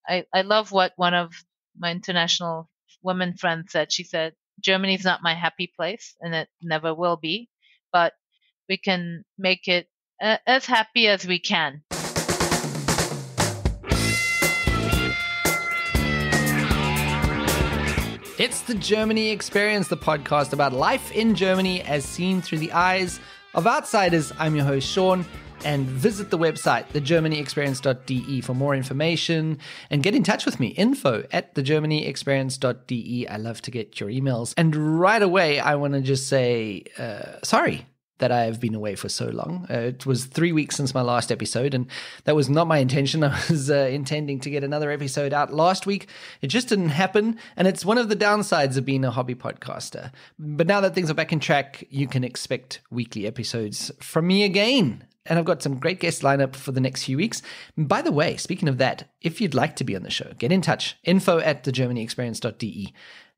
I love what one of my international women friends said. She said, Germany's not my happy place, and it never will be, but we can make it as happy as we can. It's the Germany Experience, the podcast about life in Germany as seen through the eyes of outsiders. I'm your host, Sean, and visit the website, thegermanyexperience.de, for more information and get in touch with me, info@thegermanyexperience.de. I love to get your emails. And right away, I want to just say sorry that I have been away for so long. It was 3 weeks since my last episode, and that was not my intention. I was intending to get another episode out last week. It just didn't happen, and it's one of the downsides of being a hobby podcaster. But now that things are back in track, you can expect weekly episodes from me again. And I've got some great guests lined up for the next few weeks. By the way, speaking of that, if you'd like to be on the show, get in touch, info@thegermanyexperience.de.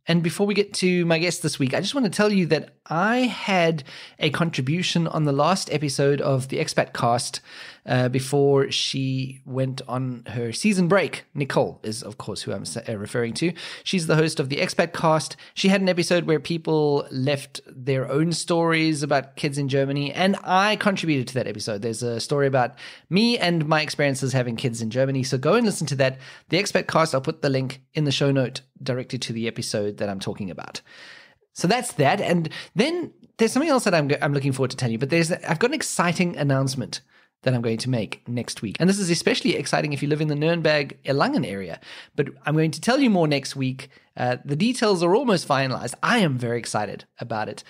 And before we get to my guest this week, I just want to tell you that I had a contribution on the last episode of the Expat Cast before she went on her season break. Nicole is, of course, who I'm referring to. She's the host of the Expat Cast. She had an episode where people left their own stories about kids in Germany, and I contributed to that episode. There's a story about me and my experiences having kids in Germany, so go and listen to that. The Expat Cast, I'll put the link in the show note directly to the episode that I'm talking about. So that's that. And then there's something else that I'm looking forward to tell you, but I've got an exciting announcement that I'm going to make next week. And this is especially exciting if you live in the Nuremberg-Erlangen area. But I'm going to tell you more next week. The details are almost finalized. I am very excited about it.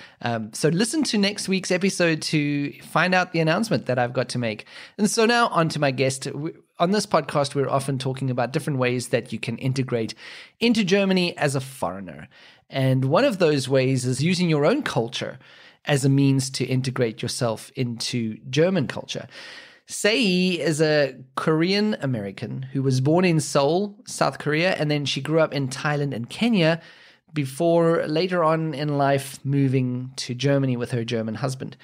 So listen to next week's episode to find out the announcement that I've got to make. And so now on to my guest. On this podcast, we're often talking about different ways that you can integrate into Germany as a foreigner. And one of those ways is using your own culture as a means to integrate yourself into German culture. Saehee is a Korean American who was born in Seoul, South Korea, and then she grew up in Thailand and Kenya before later on in life moving to Germany with her German husband.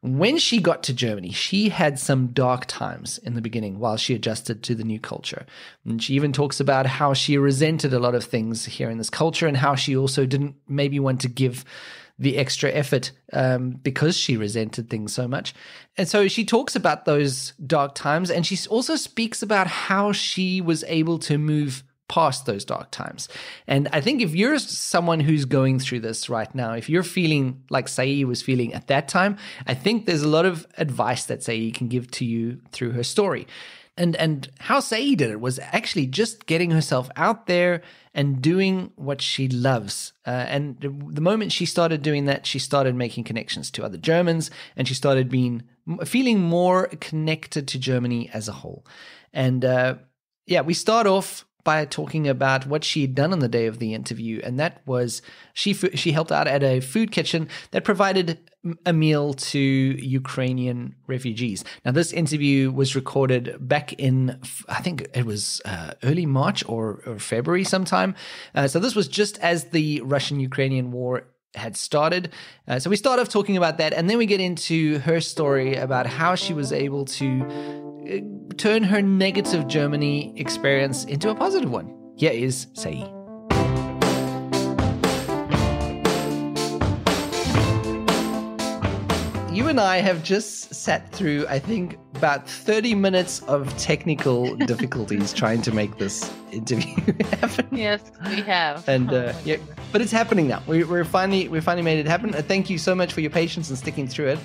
When she got to Germany, she had some dark times in the beginning while she adjusted to the new culture. And she even talks about how she resented a lot of things here in this culture and how she also didn't maybe want to give the extra effort because she resented things so much. And so she talks about those dark times, and she also speaks about how she was able to move past those dark times. And I think if you're someone who's going through this right now, if you're feeling like Saehee was feeling at that time, I think there's a lot of advice that Saehee can give to you through her story. And how Saehee did it was actually just getting herself out there and doing what she loves. And the moment she started doing that, she started making connections to other Germans, and she started feeling more connected to Germany as a whole. And we start off by talking about what she had done on the day of the interview, and that was she helped out at a food kitchen that provided a meal to Ukrainian refugees. Now, this interview was recorded back in, I think it was early March or February sometime. So this was just as the Russian-Ukrainian war had started. So we start off talking about that, and then we get into her story about how she was able to turn her negative Germany experience into a positive one. Here is Saehee. You and I have just sat through, I think, about 30 minutes of technical difficulties trying to make this interview happen. Yes, we have. And but it's happening now. We finally made it happen. Thank you so much for your patience and sticking through it.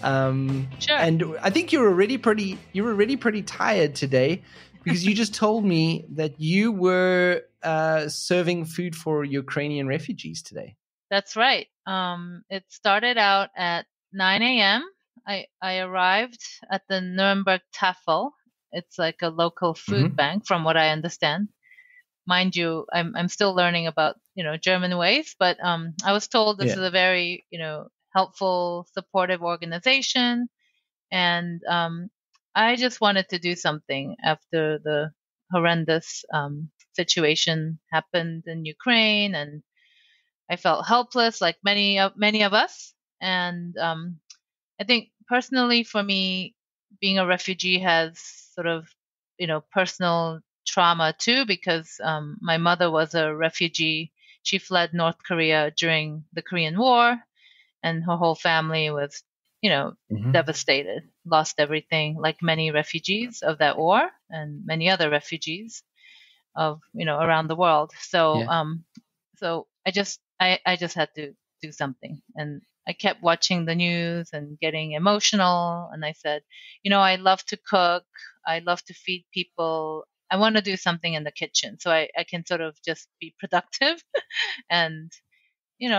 Sure. And I think you were already pretty tired today, because you just told me that you were serving food for Ukrainian refugees today. That's right. It started out at 9 a.m. I arrived at the Nuremberg Tafel. It's like a local food bank, from what I understand. Mind you, I'm still learning about German ways, but I was told this is a very helpful, supportive organization, and I just wanted to do something after the horrendous situation happened in Ukraine, and I felt helpless, like many of us. And I think personally for me, being a refugee has sort of, personal trauma too, because my mother was a refugee. She fled North Korea during the Korean War, and her whole family was, devastated, lost everything, like many refugees of that war and many other refugees of, around the world. So, Yeah. so I just had to do something, and I kept watching the news and getting emotional. And I said, I love to cook. I love to feed people. I want to do something in the kitchen so I can sort of just be productive. And,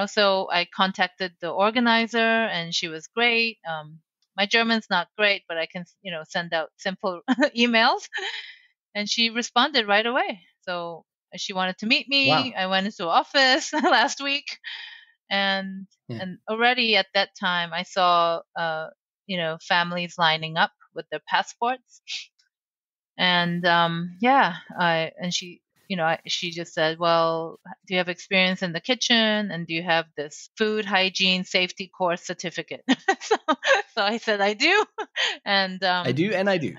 so I contacted the organizer, and she was great. My German's not great, but I can, send out simple emails. And she responded right away. So she wanted to meet me. Wow. I went into office last week, and Yeah. and already at that time I saw families lining up with their passports. And she just said, well, do you have experience in the kitchen, and do you have this food hygiene safety course certificate? So I said I do. And I do, and I do.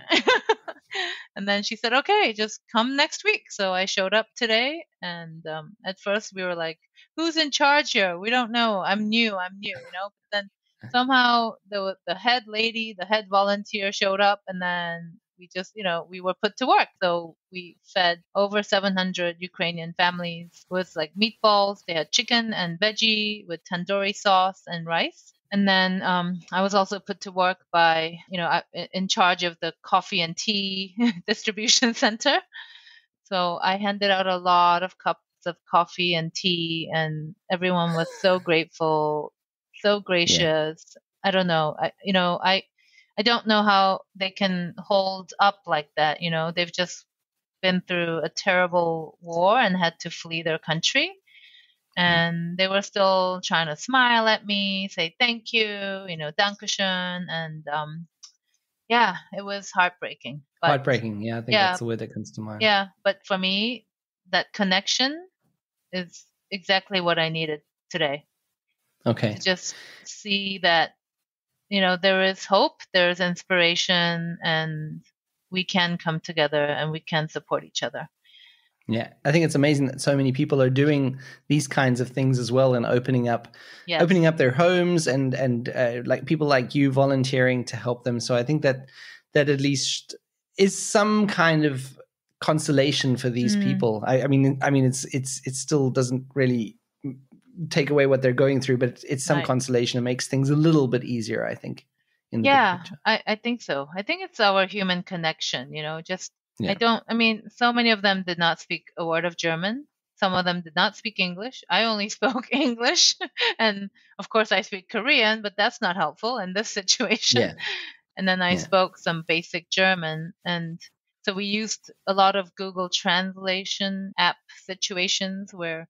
and then she said, okay, just come next week. So I showed up today, and at first we were like, who's in charge here? We don't know. I'm new. But then somehow the head lady, the head volunteer showed up, and then we just, we were put to work. So we fed over 700 Ukrainian families with like meatballs. They had chicken and veggie with tandoori sauce and rice. And then I was also put to work by, in charge of the coffee and tea distribution center. So I handed out a lot of cups of coffee and tea, and everyone was so grateful, so gracious. Yeah. I don't know. I don't know how they can hold up like that. They've just been through a terrible war and had to flee their country. And they were still trying to smile at me, say thank you, Dankeschön. And it was heartbreaking. But, heartbreaking, yeah, I think that's the word that comes to mind. Yeah, but for me, that connection is exactly what I needed today. Okay. To just see that, there is hope, there is inspiration, and we can come together and we can support each other. Yeah, I think it's amazing that so many people are doing these kinds of things as well, and opening up their homes, and like people like you volunteering to help them. So I think that at least is some kind of consolation for these people. I mean, it still doesn't really take away what they're going through, but it's some consolation. It makes things a little bit easier, I think. In the big picture. I think so. I think it's our human connection. So many of them did not speak a word of German. Some of them did not speak English. I only spoke English. And of course I speak Korean, but that's not helpful in this situation. Yeah. And then I spoke some basic German. And so we used a lot of Google Translation app situations where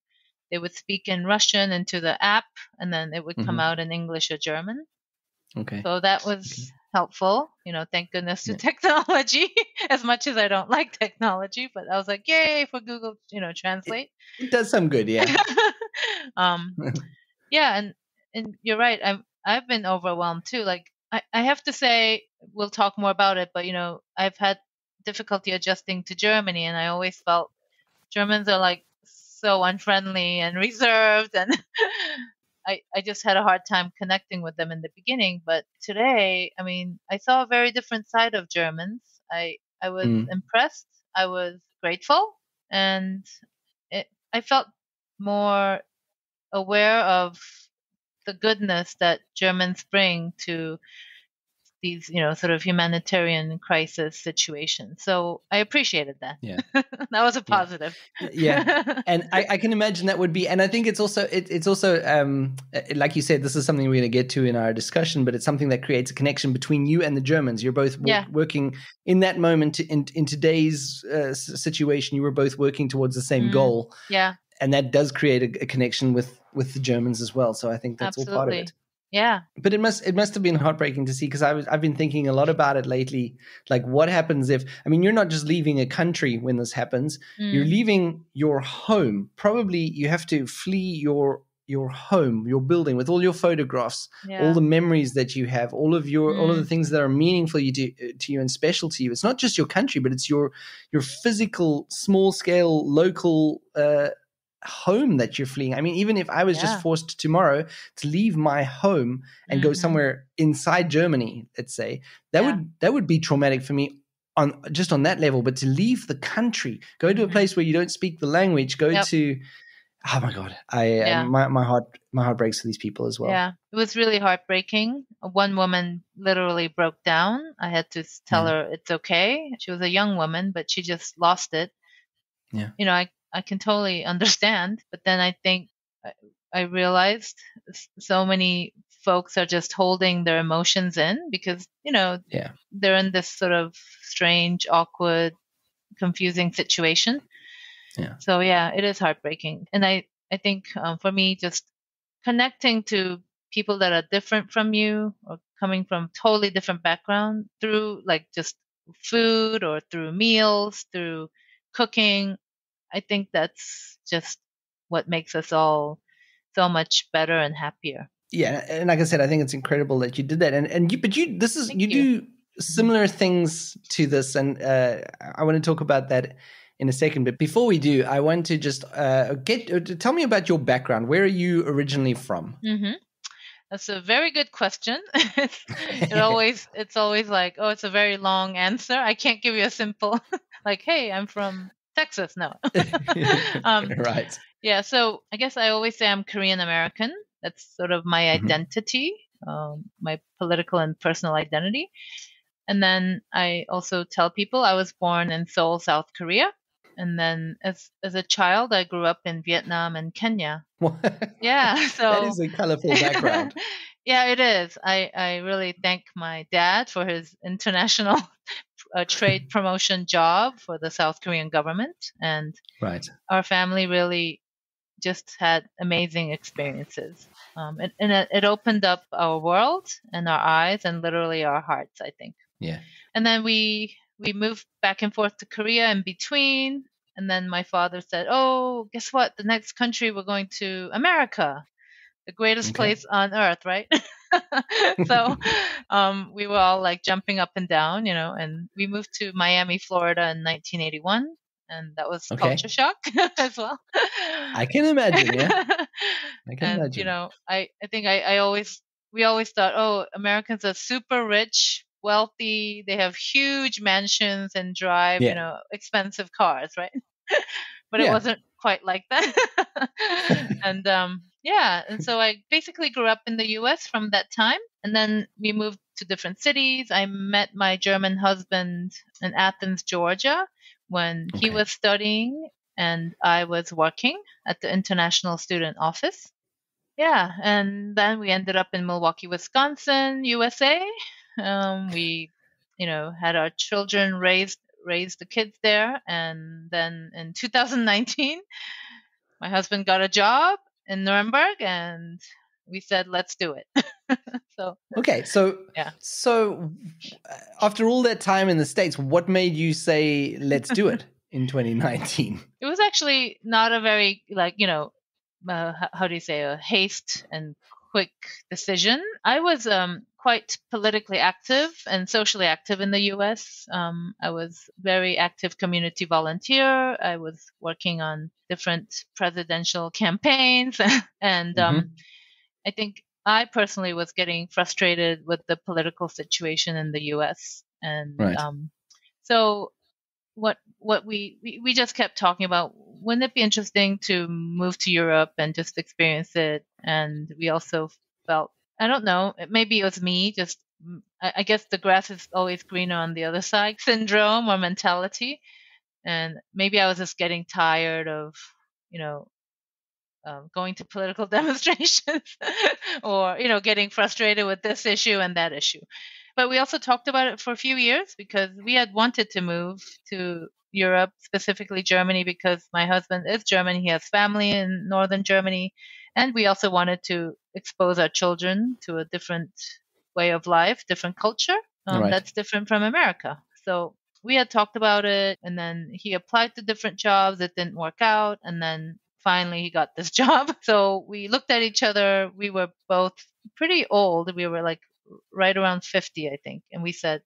they would speak in Russian into the app, and then it would come out in English or German. Okay. So that was helpful. Thank goodness to technology, as much as I don't like technology, but I was like, yay for Google, Translate. It does some good, yeah. And you're right. I've been overwhelmed too. Like I have to say, we'll talk more about it, but I've had difficulty adjusting to Germany, and I always felt Germans are like so unfriendly and reserved, and I just had a hard time connecting with them in the beginning. But today, I saw a very different side of Germans. I was impressed. I was grateful, and I felt more aware of the goodness that Germans bring to these, sort of humanitarian crisis situations. So I appreciated that. Yeah. That was a positive. Yeah. And I can imagine that would be, and I think it's also like you said, this is something we're going to get to in our discussion, but it's something that creates a connection between you and the Germans. You're both working in that moment in today's situation. You were both working towards the same goal. Yeah. And that does create a connection with the Germans as well. So I think that's all part of it. Yeah. But it must have been heartbreaking to see, because I've been thinking a lot about it lately. Like, what happens if, you're not just leaving a country when this happens, you're leaving your home. Probably you have to flee your your home, your building, with all your photographs, all Yeah. the memories that you have, all of the things that are meaningful to you and special to you. It's not just your country, but it's your physical, small scale, local home that you're fleeing. I mean, even if I was just forced tomorrow to leave my home and go somewhere inside Germany, let's say, that would be traumatic for me on that level. But to leave the country, go to a place where you don't speak the language, go to, oh my God, my heart breaks for these people as well. Yeah, it was really heartbreaking. One woman literally broke down. I had to tell her it's okay. She was a young woman, but she just lost it. Yeah. You know, I can totally understand, but then I think I realized so many folks are just holding their emotions in because, they're in this sort of strange, awkward, confusing situation. Yeah. So yeah, it is heartbreaking. And I think for me, just connecting to people that are different from you or coming from totally different background through like just food or through meals, through cooking, I think that's just what makes us all so much better and happier. Yeah, and like I said, I think it's incredible that you did that, you do similar things to this, and I want to talk about that in a second. But before we do, I want to just tell me about your background. Where are you originally from? That's a very good question. It's always like, oh, it's a very long answer. I can't give you a simple like, hey, I'm from Texas. No. Right. Yeah. So I guess I always say I'm Korean American. That's sort of my identity, my political and personal identity. And then I also tell people I was born in Seoul, South Korea. And then as a child, I grew up in Vietnam and Kenya. Yeah. So that is a colorful background. Yeah, it is. I really thank my dad for his international trade promotion job for the South Korean government. And our family really just had amazing experiences. And it opened up our world and our eyes and literally our hearts, I think. Yeah. And then we moved back and forth to Korea in between. And then my father said, oh, guess what? The next country we're going to America, the greatest place on earth, right? So we were all like jumping up and down, and we moved to Miami, Florida in 1981. And that was culture shock as well. I can imagine, yeah. I can imagine. I think we always thought, oh, Americans are super rich, wealthy, they have huge mansions and drive, expensive cars, right? But it wasn't quite like that. And and so I basically grew up in the US from that time. And then we moved to different cities. I met my German husband in Athens, Georgia, when he was studying and I was working at the International Student Office. Yeah, and then we ended up in Milwaukee, Wisconsin, USA. We, had our children raised the kids there, and then in 2019, my husband got a job in Nuremberg, and we said, "Let's do it." So after all that time in the States, what made you say, "Let's do it"? In 2019? It was actually not a very, how do you say, a haste and quick decision. I was quite politically active and socially active in the U.S. I was very active community volunteer. I was working on different presidential campaigns. And I think I personally was getting frustrated with the political situation in the U.S. And so what we just kept talking about, wouldn't it be interesting to move to Europe and just experience it? And we also felt, I don't know, maybe it was me, just I guess the grass is always greener on the other side syndrome or mentality. And maybe I was just getting tired of, going to political demonstrations or, getting frustrated with this issue and that issue. But we also talked about it for a few years because we had wanted to move to Europe, specifically Germany, because my husband is German. He has family in northern Germany. And we also wanted to expose our children to a different way of life, different culture that's different from America. So we had talked about it, and then he applied to different jobs. It didn't work out. And then finally he got this job. So we looked at each other. We were both pretty old. We were like right around 50, I think. And we said,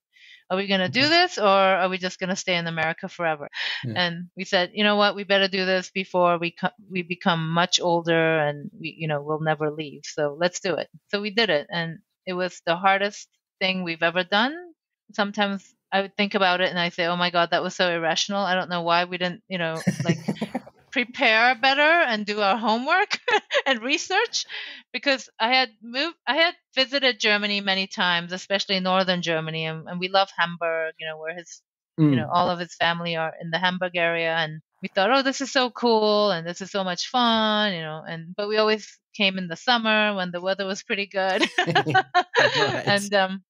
are we going to do this, or are we just going to stay in America forever? Yeah. And we said, you know what, we better do this before we become much older and we'll never leave. So let's do it. So we did it. And it was the hardest thing we've ever done. Sometimes I would think about it and I say, oh my God, that was so irrational. I don't know why we didn't, like prepare better and do our homework and research, because I had visited Germany many times, especially northern Germany, and we love Hamburg, where his, all of his family are in the Hamburg area, and we thought, oh, this is so cool and this is so much fun, but we always came in the summer when the weather was pretty good. Right. And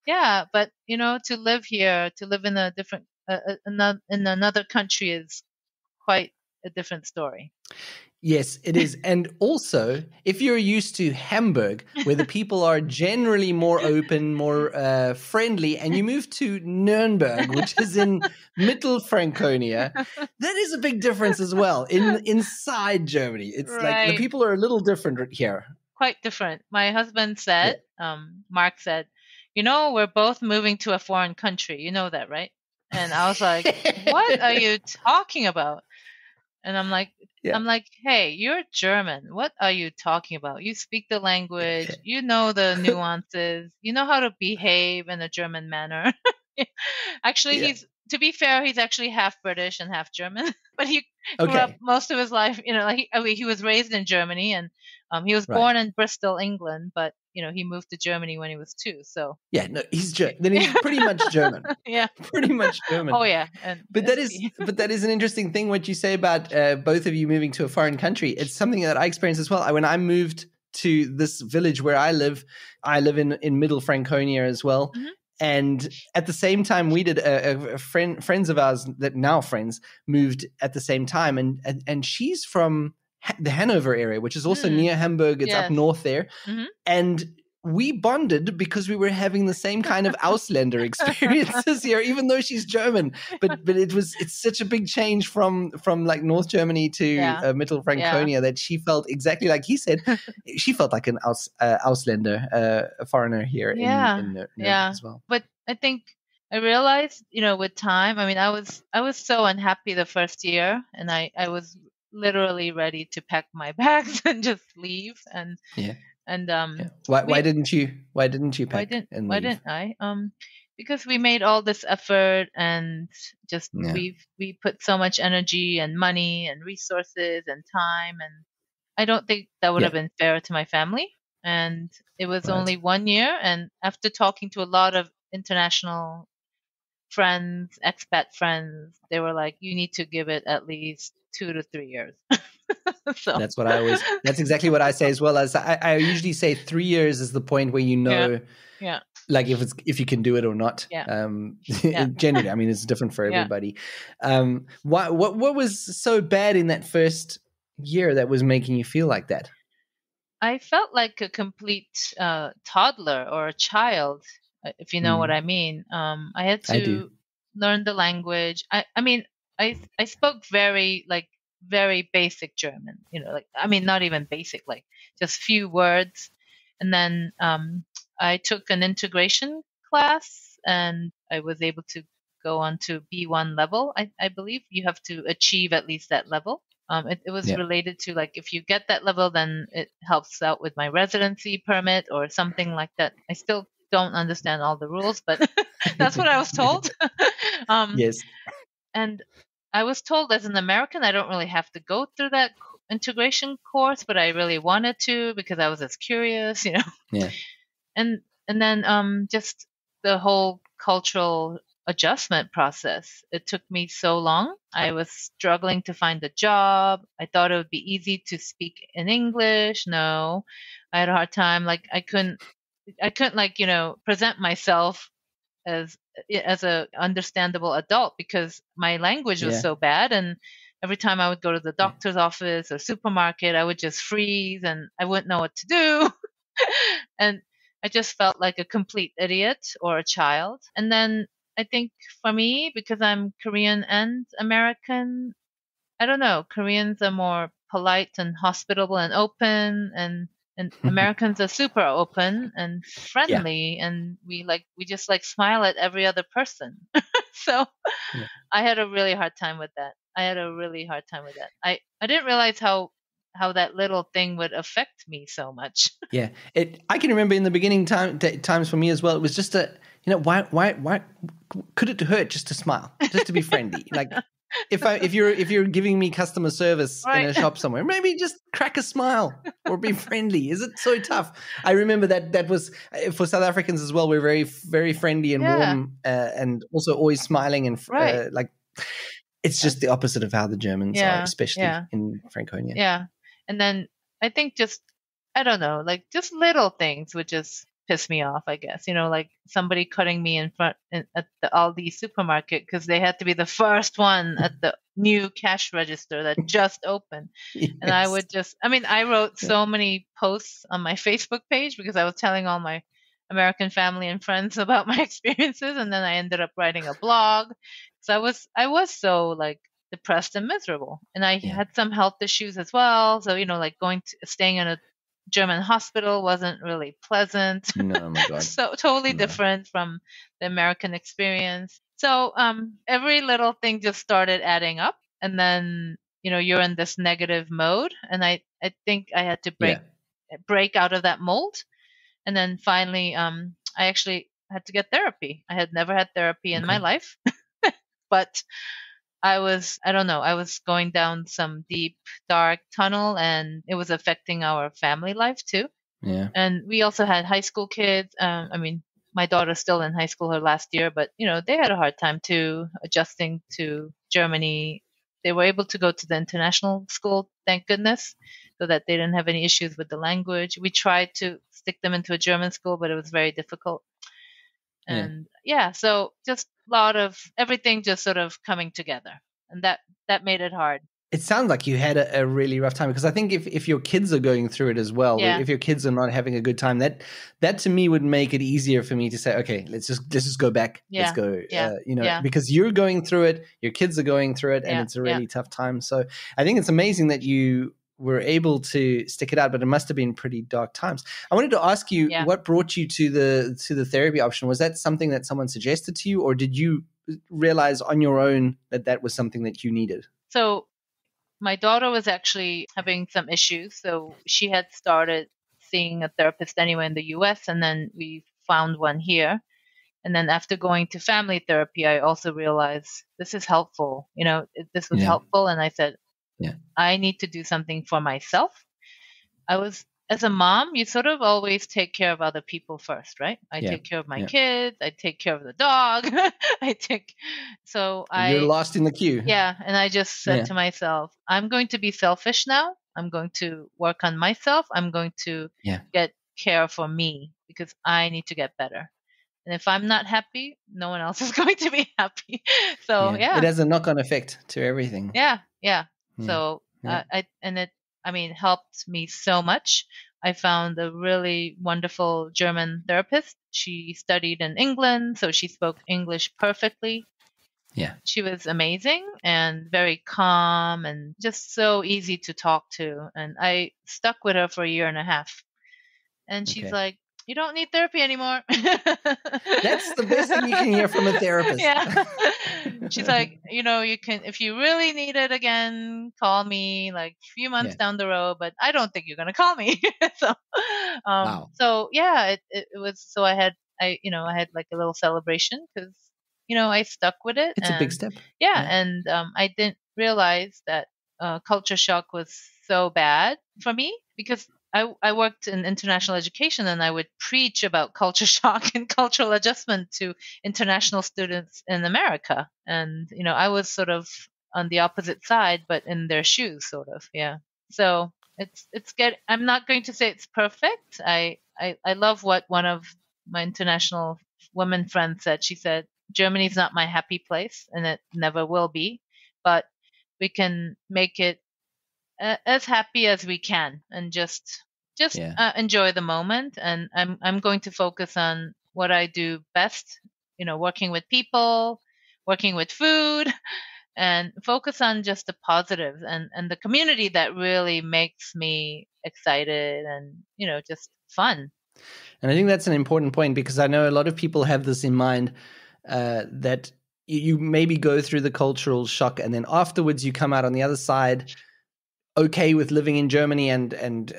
yeah, but to live here, to live in a different in another country is quite a different story. Yes, it is. And also, if you're used to Hamburg, where the people are generally more open, more friendly, and you move to Nuremberg, which is in Mittelfranconia, that is a big difference as well. Inside Germany, it's like the people are a little different here. Quite different. My husband said, Mark said, we're both moving to a foreign country. You know that, right? And I was like, what are you talking about? And I'm like, hey, you're German. What are you talking about? You speak the language. You know the nuances. You know how to behave in a German manner. Actually, to be fair, he's actually half British and half German. But he grew up most of his life, he was raised in Germany, and he was born in Bristol, England, but he moved to Germany when he was 2. So he's German. Then he's pretty much German. Pretty much German. Oh yeah, but that is an interesting thing what you say about both of you moving to a foreign country. It's something that I experienced as well. When I moved to this village where I live in Middle Franconia as well. Mm-hmm. And at the same time, we did friends of ours that now friends moved at the same time, and she's from the Hanover area, which is also near Hamburg. It's up north there, and we bonded because we were having the same kind of Ausländer experiences here, even though she's German. But it's such a big change from like North Germany to Mittelfranconia that she felt exactly like he said. She felt like an Ausländer, a foreigner here in as well. But I think I realized, with time. I mean, I was so unhappy the first year, and I was literally ready to pack my bags and just leave. And why didn't you pack? Why didn't I? Because we made all this effort and just we put so much energy and money and resources and time, and I don't think that would have been fair to my family. And it was only 1 year, and after talking to a lot of international friends, expat friends, they were like, you need to give it at least 2 to 3 years. So that's exactly what I say as well. As I usually say 3 years is the point where like if you can do it or not. Generally, I mean, it's different for everybody. What was so bad in that first year that was making you feel like that? I felt like a complete toddler or a child, if you know what I mean. I had to learn the language. I mean, I spoke very basic German, not even basic, like just few words. And then I took an integration class, and I was able to go on to B1 level. I believe you have to achieve at least that level. It was related to, like, if you get that level, then it helps out with my residency permit or something like that. I still don't understand all the rules, but that's what I was told. Yes. And I was told, as an American, I don't really have to go through that integration course, but I really wanted to because I was as curious, Yeah. And then just the whole cultural adjustment process. It took me so long. I was struggling to find a job. I thought it would be easy to speak in English. No, I had a hard time. Like I couldn't present myself as a understandable adult because my language was so bad. And every time I would go to the doctor's office or supermarket, I would just freeze and I wouldn't know what to do. And I just felt like a complete idiot or a child. And then I think for me, because I'm Korean and American, I don't know, Koreans are more polite and hospitable and open, and Americans are super open and Yeah. friendly, and we just like smile at every other person. So Yeah. I had a really hard time with that. I didn't realize how that little thing would affect me so much. Yeah. I can remember in the beginning times for me as well. It was just why could it hurt just to smile, just to be friendly? Like if you're giving me customer service in a Right. shop somewhere, maybe just crack a smile or be friendly. Is it so tough? I remember that was for South Africans as well. We're very, very friendly and Yeah. warm, and also always smiling and Right. like it's just the opposite of how the Germans are, especially Yeah. in Franconia. Yeah. And then I think I don't know, like just little things would just piss me off, I guess. Like somebody cutting me in front at the Aldi supermarket because they had to be the first one at the new cash register that just opened. Yes. And I would I wrote so many posts on my Facebook page because I was telling all my American family and friends about my experiences, and then I ended up writing a blog. So I was so like depressed and miserable, and I had some health issues as well. So like staying in a German hospital wasn't really pleasant. No, my God. So totally different from the American experience. So every little thing just started adding up, and then you're in this negative mode, and I think I had to break out of that mold. And then finally, I actually had to get therapy. I had never had therapy in my life, but I was going down some deep, dark tunnel, and it was affecting our family life too. Yeah. And we also had high school kids. My daughter's still in high school her last year, but they had a hard time too adjusting to Germany. They were able to go to the international school, thank goodness, so that they didn't have any issues with the language. We tried to stick them into a German school, but it was very difficult. And so just a lot of everything just sort of coming together, and that made it hard. It sounds like you had a really rough time, because I think if your kids are going through it as well, if your kids are not having a good time, that to me would make it easier for me to say, okay, let's just go back. Let's go, because you're going through it, your kids are going through it, and it's a really tough time. So I think it's amazing that you were able to stick it out, but it must have been pretty dark times. I wanted to ask you, what brought you to the therapy option? Was that something that someone suggested to you, or did you realize on your own that was something that you needed? So my daughter was actually having some issues, so she had started seeing a therapist anyway in the US, and then we found one here. And then after going to family therapy, I also realized this is helpful. This was helpful, and I said, I need to do something for myself. As a mom, you sort of always take care of other people first, right? I take care of my kids. I take care of the dog. You're lost in the queue. Yeah. And I just said to myself, I'm going to be selfish now. I'm going to work on myself. I'm going to get care for me because I need to get better. And if I'm not happy, no one else is going to be happy. So, It has a knock-on effect to everything. Yeah. So, it helped me so much. I found a really wonderful German therapist. She studied in England, so she spoke English perfectly. Yeah. She was amazing and very calm and just so easy to talk to. And I stuck with her for a year and a half. And she's like, you don't need therapy anymore. That's the best thing you can hear from a therapist. Yeah. She's like, you can, if you really need it again, call me like a few months down the road, but I don't think you're going to call me. So, wow. So yeah, it was, so I had like a little celebration because, I stuck with it. It's a big step. Yeah. And, I didn't realize that, culture shock was so bad for me because I worked in international education, and I would preach about culture shock and cultural adjustment to international students in America. And, I was sort of on the opposite side, but in their shoes, sort of. Yeah. So I'm not going to say it's perfect. I love what one of my international women friends said. She said, Germany's not my happy place, and it never will be, but we can make it as happy as we can, and just enjoy the moment. And I'm going to focus on what I do best, working with people, working with food, and focus on just the positives and the community that really makes me excited and, just fun. And I think that's an important point, because I know a lot of people have this in mind, that you maybe go through the cultural shock and then afterwards you come out on the other side okay with living in Germany and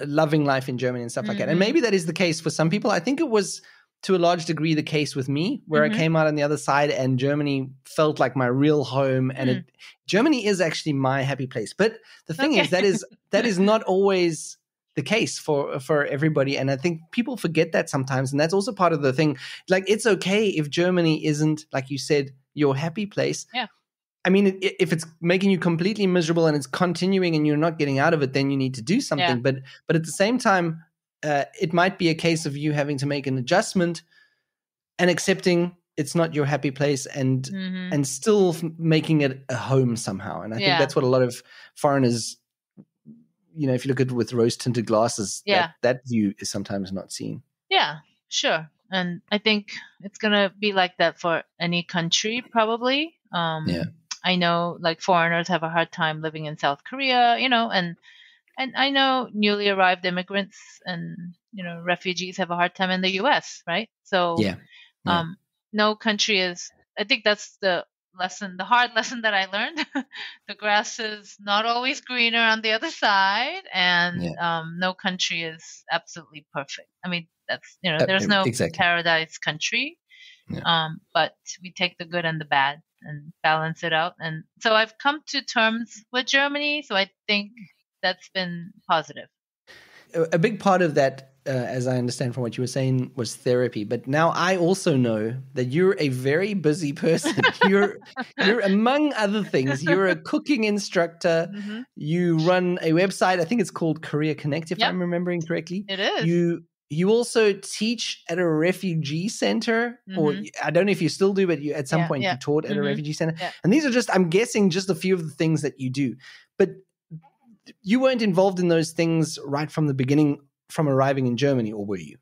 loving life in Germany and stuff like that. And maybe that is the case for some people. I think it was to a large degree the case with me, where I came out on the other side and Germany felt like my real home. And Germany is actually my happy place. But the thing is that is not always the case for everybody. And I think people forget that sometimes. And that's also part of the thing. Like, it's okay if Germany isn't, like you said, your happy place. Yeah. I mean, if it's making you completely miserable and it's continuing and you're not getting out of it, then you need to do something. Yeah. But at the same time, it might be a case of you having to make an adjustment and accepting it's not your happy place and still making it a home somehow. And I think that's what a lot of foreigners, if you look at it with rose-tinted glasses, that view is sometimes not seen. Yeah, sure. And I think it's going to be like that for any country, probably. I know, like, foreigners have a hard time living in South Korea, and I know newly arrived immigrants and, refugees have a hard time in the U.S., right? So no country is, I think that's the hard lesson that I learned. The grass is not always greener on the other side, and no country is absolutely perfect. I mean, that's, there's no paradise country, but we take the good and the bad and balance it out. And so I've come to terms with Germany, so I think that's been positive. A big part of that, as I understand from what you were saying, was therapy. But now I also know that you're a very busy person. You're among other things, you're a cooking instructor. You run a website. I think it's called Korea Connect, if I'm remembering correctly. It is. You also teach at a refugee center, or I don't know if you still do, but at some point you taught at a refugee center. Yeah. And these are just, I'm guessing, just a few of the things that you do. But you weren't involved in those things right from the beginning, from arriving in Germany, or were you?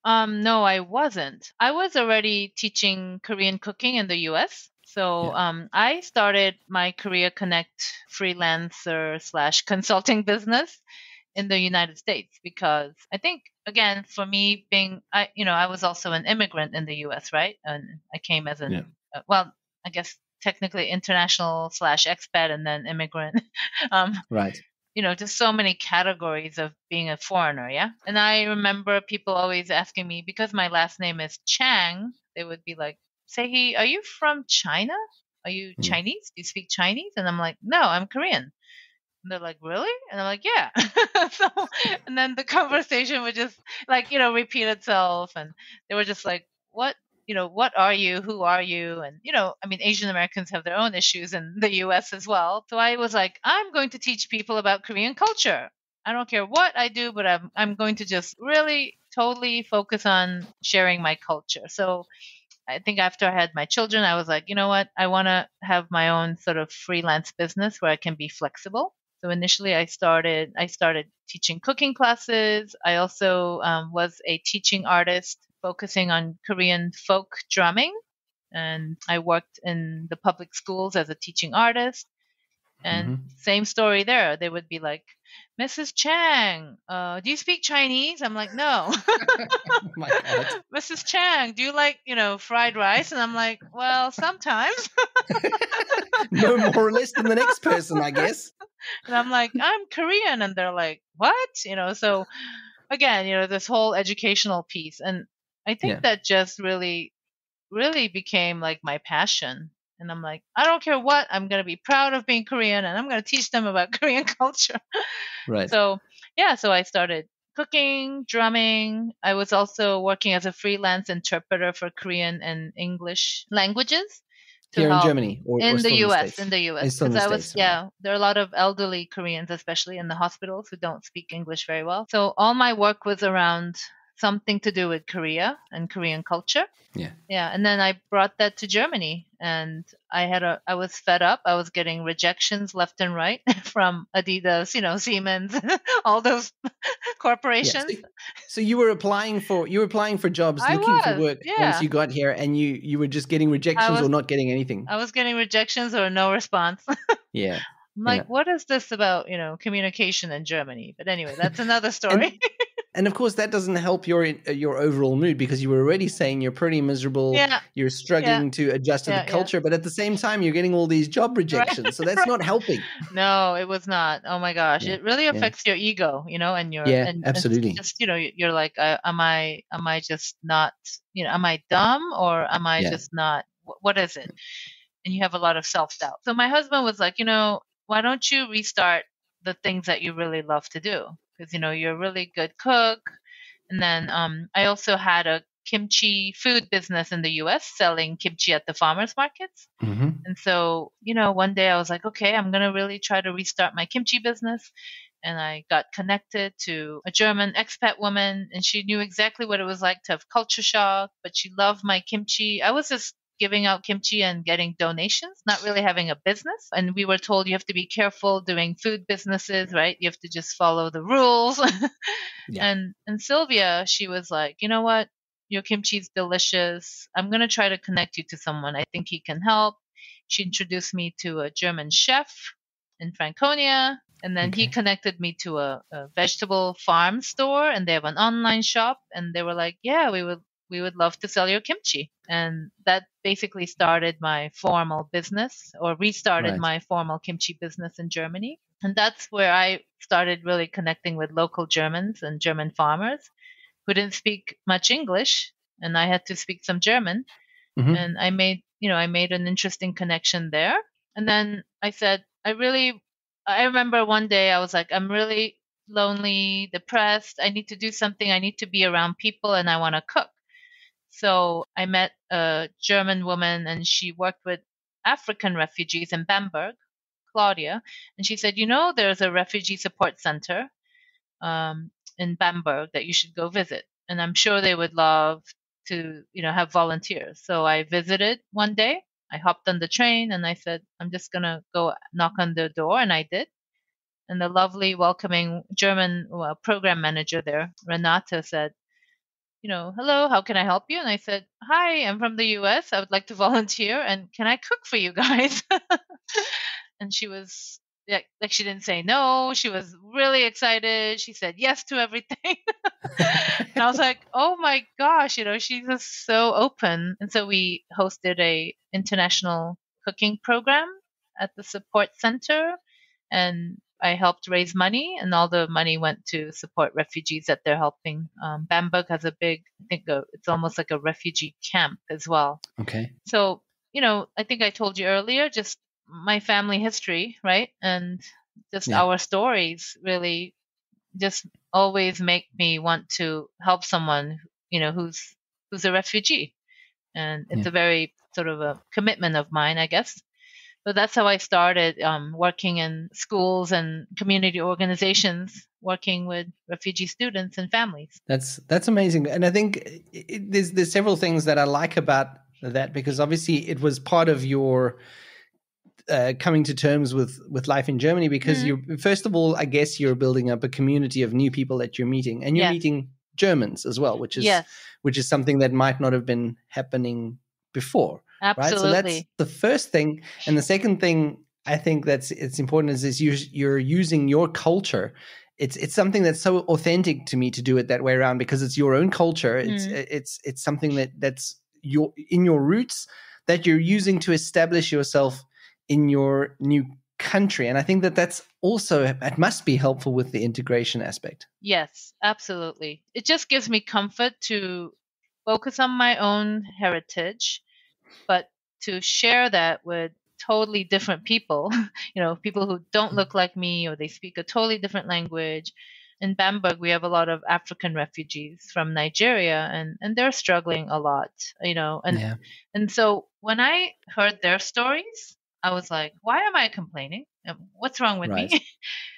No, I wasn't. I was already teaching Korean cooking in the US. So I started my Korea Connect freelancer / consulting business in the United States, because I think, again, for me I was also an immigrant in the US, right? And I came as I guess technically international / expat and then immigrant. Right. Just so many categories of being a foreigner, yeah? And I remember people always asking me, because my last name is Chang, they would be like, Saehee, are you from China? Are you Chinese? Do you speak Chinese? And I'm like, no, I'm Korean. And they're like, really? And I'm like, yeah. And then the conversation would just repeat itself. And they were just like, what are you? Who are you? And, I mean, Asian Americans have their own issues in the US as well. So I was like, I'm going to teach people about Korean culture. I don't care what I do, but I'm going to just really totally focus on sharing my culture. So I think after I had my children, I was like, you know what? I want to have my own sort of freelance business where I can be flexible. So initially I started teaching cooking classes. I also was a teaching artist focusing on Korean folk drumming. And I worked in the public schools as a teaching artist. And same story there. They would be like, Mrs. Chang, do you speak Chinese? I'm like, no. Oh my God. Mrs. Chang, do you like, fried rice? And I'm like, well, sometimes. No more or less than the next person, I guess. And I'm like, I'm Korean. And they're like, what? So again, this whole educational piece. And I think that just really, really became like my passion. And I'm like, I don't care what, I'm going to be proud of being Korean and I'm going to teach them about Korean culture. Right. So I started cooking, drumming. I was also working as a freelance interpreter for Korean and English languages. Here in Germany or in the US, in the US. Because there are a lot of elderly Koreans, especially in the hospitals, who don't speak English very well. So all my work was around something to do with Korea and Korean culture. Yeah. Yeah. And then I brought that to Germany and I was fed up. I was getting rejections left and right from Adidas, Siemens, all those Yeah. corporations. So you were applying for jobs, I looking for was, work once yeah. you got here, and you were just getting I rejections was or not getting anything. I was getting rejections or no response. Yeah. I'm Yeah. like, what is this about, communication in Germany? But anyway, that's another story. And of course, that doesn't help your overall mood, because you were already saying you're pretty miserable. Yeah, You're yeah, struggling to adjust to the yeah. culture, but at the same time, you're getting all these job Right, rejections. So that's right. not helping. No, it was not. Oh my gosh, Yeah. it really Yeah. affects your ego, and Yeah. Absolutely. just you're like, am I just not, am I dumb or am I Yeah. just not? What is it? And you have a lot of self doubt. So my husband was like, why don't you restart the things that you really love to do? Because you're a really good cook. And then I also had a kimchi food business in the U.S. selling kimchi at the farmers markets. Mm-hmm. And so, one day I was like, okay, I'm going to really try to restart my kimchi business. And I got connected to a German expat woman, and she knew exactly what it was like to have culture shock, but she loved my kimchi. I was just giving out kimchi and getting donations, not really having a business. And we were told you have to be careful doing food businesses, right? You have to just follow the rules. Yeah. And Sylvia, she was like, you know what? Your kimchi's delicious. I'm going to try to connect you to someone. I think he can help. She introduced me to a German chef in Franconia. And then he Okay. connected me to a vegetable farm store, and they have an online shop. And they were like, yeah, we would love to sell your kimchi. And that basically started my formal business, or restarted Right. my formal kimchi business in Germany. And that's where I started really connecting with local Germans and German farmers who didn't speak much English, and I had to speak some German. Mm-hmm. And I made an interesting connection there. And then I remember one day I was like, I'm really lonely, depressed. I need to do something. I need to be around people, and I want to cook. So I met a German woman, and she worked with African refugees in Bamberg, Claudia. And she said, there's a refugee support center in Bamberg that you should go visit. And I'm sure they would love to, have volunteers. So I visited one day. I hopped on the train and I said, I'm just going to go knock on the door. And I did. And the lovely, welcoming German program manager there, Renata, said, hello, how can I help you? And I said, hi, I'm from the US. I would like to volunteer. And can I cook for you guys? And she was like she didn't say no. She was really excited. She said yes to everything. And I was like, oh my gosh, she's just so open. And so we hosted a international cooking program at the support center, and I helped raise money, and all the money went to support refugees that they're helping. Bamberg has a big, I think it's almost like a refugee camp as well. Okay. So, I think I told you earlier, just my family history, right? And just Yeah. our stories really just always make me want to help someone, who's a refugee. And it's Yeah. a very sort of a commitment of mine, I guess. So that's how I started working in schools and community organizations, working with refugee students and families. That's amazing, and I think there's several things that I like about that, because obviously it was part of your coming to terms with life in Germany, because you, first of all, I guess you're building up a community of new people that you're meeting, and you're Yes. meeting Germans as well, which is something that might not have been happening before. Right? So that's Absolutely. the first thing. And the second thing I think it's important is you're using your culture. It's something that's so authentic to me to do it that way around, because it's your own culture. It's something that's in your roots that you're using to establish yourself in your new country. And I think that's also, it must be helpful with the integration aspect. Yes, absolutely. It just gives me comfort to focus on my own heritage, but to share that with totally different people, people who don't look like me, or they speak a totally different language. In Bamberg, we have a lot of African refugees from Nigeria, and they're struggling a lot, and so when I heard their stories, I was like, why am I complaining? What's wrong with Right. me?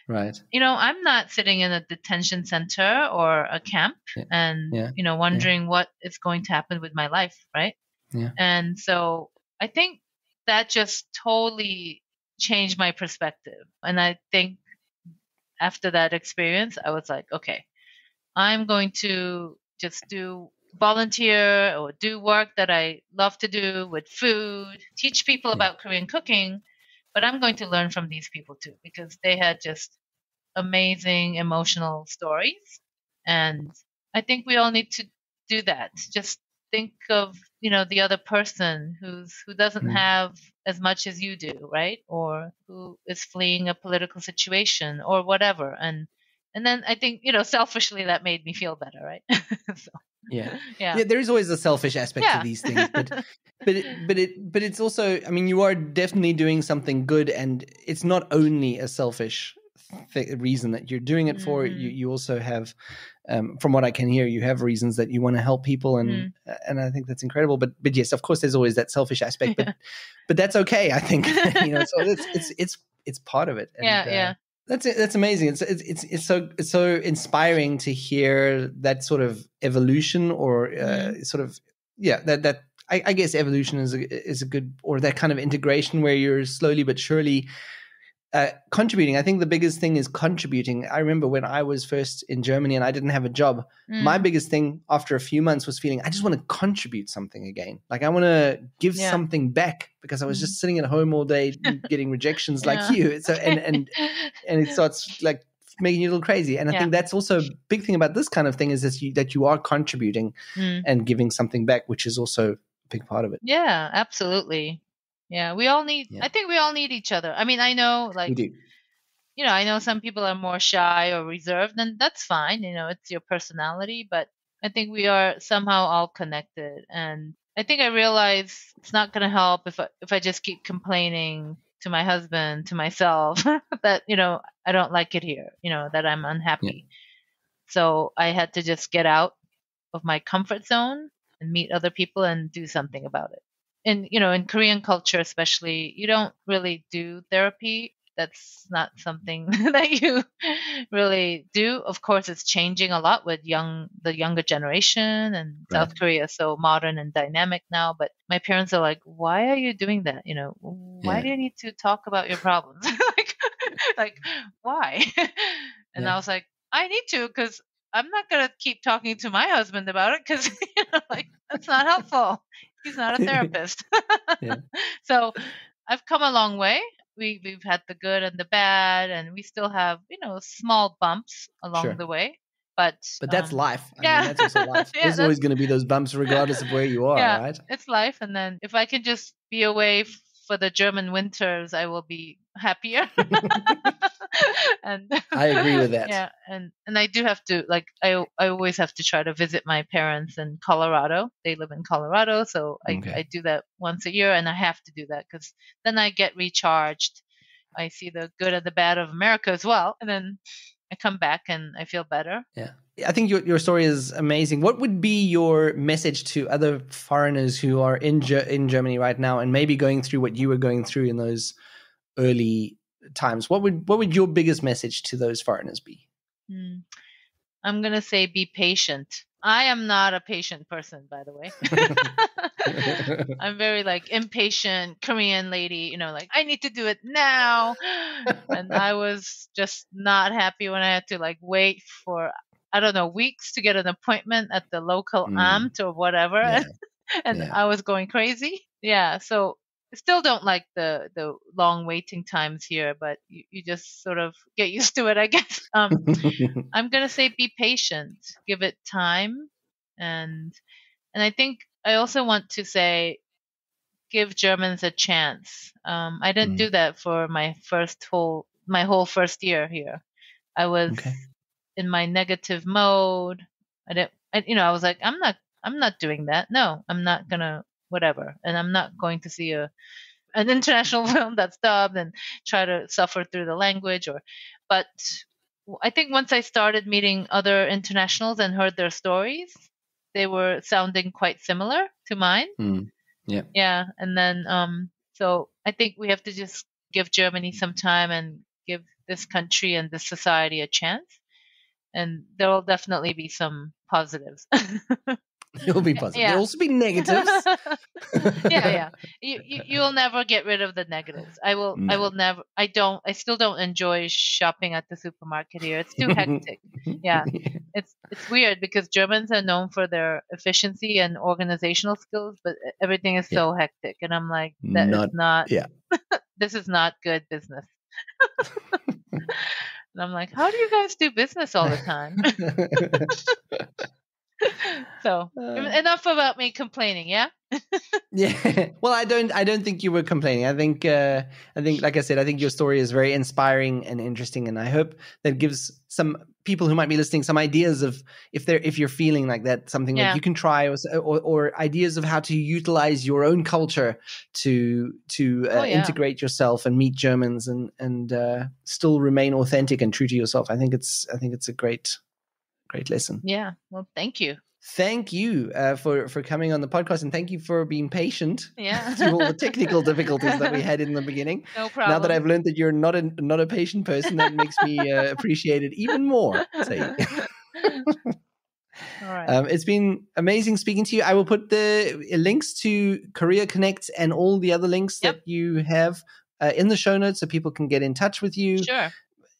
Right. I'm not sitting in a detention center or a camp and, wondering what is going to happen with my life, right? Yeah. And so I think that just totally changed my perspective. And I think after that experience, I was like, okay, I'm going to just do volunteer or do work that I love to do with food, teach people Yeah. about Korean cooking, but I'm going to learn from these people too because they had just amazing emotional stories. And I think we all need to do that. Just think of, the other person who doesn't Mm. have as much as you do, right? Or who is fleeing a political situation or whatever. And then I think, selfishly that made me feel better, right? So, Yeah. yeah. Yeah, there is always a selfish aspect to Yeah. these things, but it's also, I mean, you are definitely doing something good, and it's not only a selfish reason that you're doing it for. You also have, from what I can hear, you have reasons that you want to help people, and I think that's incredible. But yes, of course, there's always that selfish aspect, but that's okay. I think so it's part of it. And, Yeah. That's amazing. It's so inspiring to hear that sort of evolution, or sort of that I guess evolution is a good, or that kind of integration where you're slowly but surely contributing. I think the biggest thing is contributing. I remember when I was first in Germany and I didn't have a job, my biggest thing after a few months was feeling I just want to contribute something again. Like I want to give something back, because I was just sitting at home all day getting rejections like you. So and it starts like making you a little crazy. And I think that's also a big thing about this kind of thing, is that you are contributing and giving something back, which is also a big part of it. Yeah, absolutely. Yeah, we all need, I think we all need each other. I mean, I know, We do. I know some people are more shy or reserved, and that's fine. It's your personality, but I think we are somehow all connected. And I think I realize it's not going to help if I just keep complaining to my husband, to myself, that, I don't like it here, that I'm unhappy. So I had to just get out of my comfort zone and meet other people and do something about it. And, in Korean culture, especially, you don't really do therapy. That's not something that you really do. Of course, it's changing a lot with the younger generation, and Right. South Korea is so modern and dynamic now. But my parents are like, why are you doing that? Why do you need to talk about your problems? like, why? And I was like, I need to, because I'm not going to keep talking to my husband about it, because that's not helpful. He's not a therapist. So I've come a long way. We've had the good and the bad, and we still have, small bumps along the way. But that's life. I mean, that's also life. There's always going to be those bumps regardless of where you are, right? It's life. And then if I can just be away for the German winters, I will be happier. And I agree with that. Yeah, and I do have to, I always have to try to visit my parents in Colorado. They live in Colorado, so I do that once a year, and I have to do that because then I get recharged. I see the good and the bad of America as well, and then I come back and I feel better. Yeah. I think your story is amazing. What would be your message to other foreigners who are in Germany right now and maybe going through what you were going through in those early times? What would your biggest message to those foreigners be? I'm going to say be patient. I am not a patient person, by the way. I'm very impatient Korean lady, I need to do it now. And I was just not happy when I had to wait for, I don't know, weeks to get an appointment at the local amt or whatever. And I was going crazy. Yeah. So I still don't like the long waiting times here, but you just sort of get used to it, I guess. I'm going to say be patient, give it time. And I think I also want to say, give Germans a chance. I didn't do that for my whole first year here. I was in my negative mode. I was like, I'm not doing that. No, I'm not gonna whatever, and I'm not going to see an international film that's dubbed and try to suffer through the language. But I think once I started meeting other internationals and heard their stories, they were sounding quite similar to mine. Yeah. And then, so I think we have to just give Germany some time and give this country and this society a chance. And there will definitely be some positives. It will be positive. Yeah. There'll also be negatives. Yeah. You'll never get rid of the negatives. I will never. I still don't enjoy shopping at the supermarket here. It's too hectic. Yeah. It's weird because Germans are known for their efficiency and organizational skills, but everything is so hectic, and I'm like, this is not good business. And I'm like, how do you guys do business all the time? So enough about me complaining. Yeah. Yeah. Well, I don't think you were complaining. I think, like I said, I think your story is very inspiring and interesting, and I hope that gives some people who might be listening some ideas of if you're feeling like that, something that you can try, or ideas of how to utilize your own culture to integrate yourself and meet Germans and still remain authentic and true to yourself. I think it's a great lesson. Yeah. Well, thank you. Thank you for coming on the podcast, and thank you for being patient through all the technical difficulties that we had in the beginning. No problem. Now that I've learned that you're not a patient person, that makes me appreciate it even more. Saehee. All right. It's been amazing speaking to you. I will put the links to Korea Connect and all the other links that you have in the show notes, so people can get in touch with you. Sure.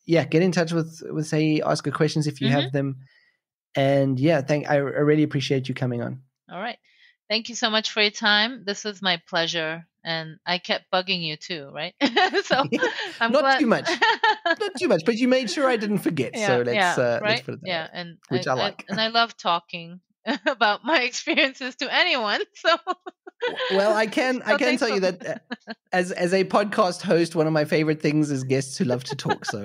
Yeah, get in touch with Saehee, ask her questions if you have them. And I really appreciate you coming on. All right. Thank you so much for your time. This was my pleasure. And I kept bugging you too, right? So I'm not glad. too much. Not too much, but you made sure I didn't forget. So let's put it that way. And which I like. And I love talking about my experiences to anyone. So well, I can tell you that as a podcast host, one of my favorite things is guests who love to talk. So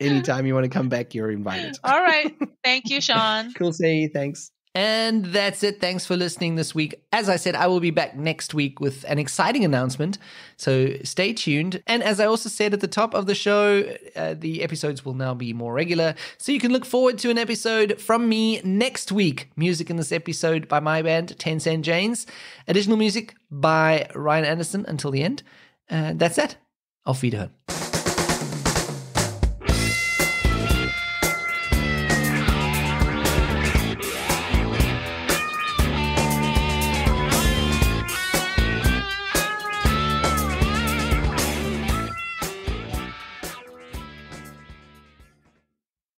anytime you want to come back, you're invited. All right. Thank you, Sean. Cool, Saehee. Thanks. And that's it. Thanks for listening this week. As I said, I will be back next week with an exciting announcement. So stay tuned. And as I also said at the top of the show, the episodes will now be more regular. So you can look forward to an episode from me next week. Music in this episode by my band, 10 Cent Janes. Additional music by Ryan Anderson until the end. That's it. Auf Wiederhören.